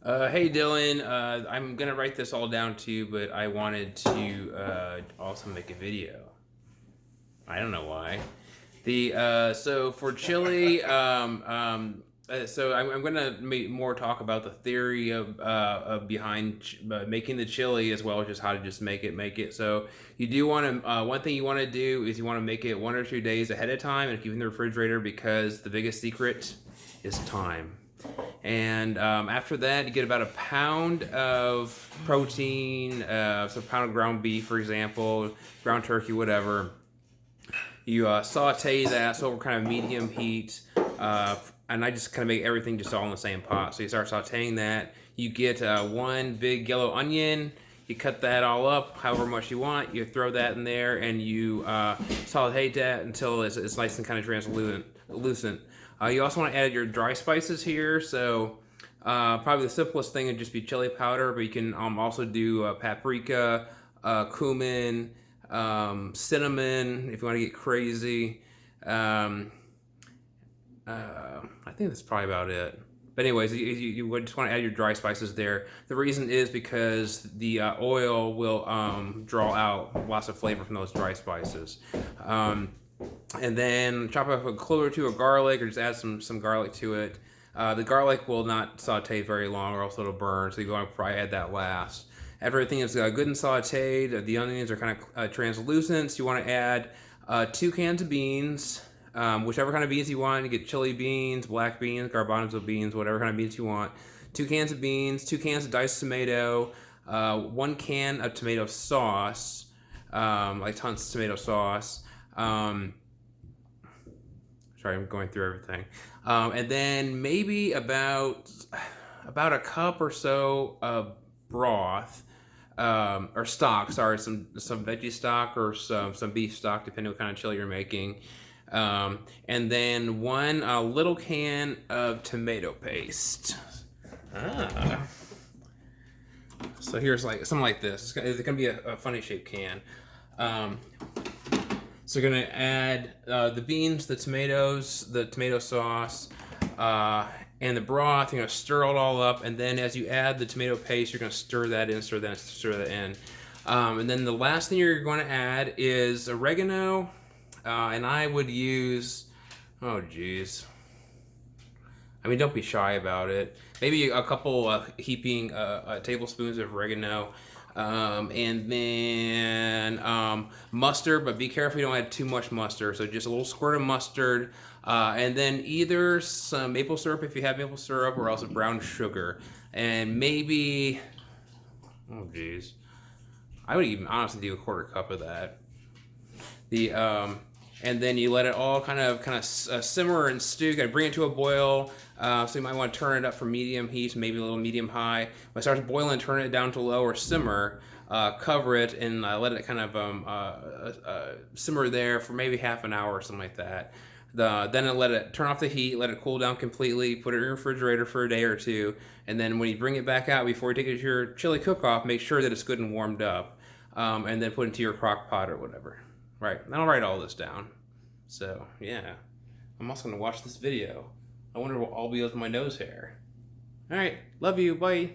Hey Dylan, I'm gonna write this all down too, but I wanted to also make a video. I don't know why. So for chili, so I'm gonna make more talk about the theory of behind making the chili as well as just how to just make it. So you do want to one thing you want to do is you want to make it 1 or 2 days ahead of time and keep it in the refrigerator because the biggest secret is time. And after that, you get about a pound of protein, so a pound of ground beef, for example, ground turkey, whatever. You saute that so over kind of medium heat, and I just kind of make everything just all in the same pot. So you start sauteing that. You get one big yellow onion. You cut that all up, however much you want. You throw that in there, and you saute that until it's nice and kind of translucent. You also want to add your dry spices here. So probably the simplest thing would just be chili powder, but you can also do paprika, cumin, cinnamon if you want to get crazy. I think that's probably about it. But anyways, you would just want to add your dry spices there. The reason is because the oil will draw out lots of flavor from those dry spices. And then chop up a clove or two of garlic, or just add some garlic to it. The garlic will not saute very long, or else it'll burn. So you want to probably add that last. After everything is good and sauteed, the onions are kind of translucent. So you want to add 2 cans of beans, whichever kind of beans you want. You get chili beans, black beans, garbanzo beans, whatever kind of beans you want. 2 cans of beans, 2 cans of diced tomato, 1 can of tomato sauce, like tons of tomato sauce. Sorry, I'm going through everything. And then maybe about a cup or so of broth, or stock. Sorry, some veggie stock or some beef stock, depending on what kind of chili you're making. And then 1 little can of tomato paste. So here's like something like this. It's gonna be a funny shaped can. So you're gonna add the beans, the tomatoes, the tomato sauce, and the broth. You're gonna stir it all up, and then as you add the tomato paste, you're gonna stir that in. And then the last thing you're going to add is oregano, and I would use, oh geez, I mean, don't be shy about it. Maybe a couple heaping tablespoons of oregano. And then mustard, but be careful you don't add too much mustard. So just a little squirt of mustard, and then either some maple syrup if you have maple syrup, or else brown sugar. And maybe, oh geez, I would even honestly do a 1/4 cup of that. And then you let it all kind of simmer and stew. Kind of bring it to a boil. So you might want to turn it up from medium heat, maybe a little medium high. When it starts boiling, turn it down to low or simmer. Cover it and let it kind of simmer there for maybe half an hour or something like that. Then let it turn off the heat, let it cool down completely. Put it in your refrigerator for a day or two, and then when you bring it back out before you take it to your chili cook-off, make sure that it's good and warmed up, and then put it into your crock pot or whatever. Right, and I'll write all this down. So, yeah. I'm also going to watch this video. I wonder what all be with my nose hair. Alright, love you, bye.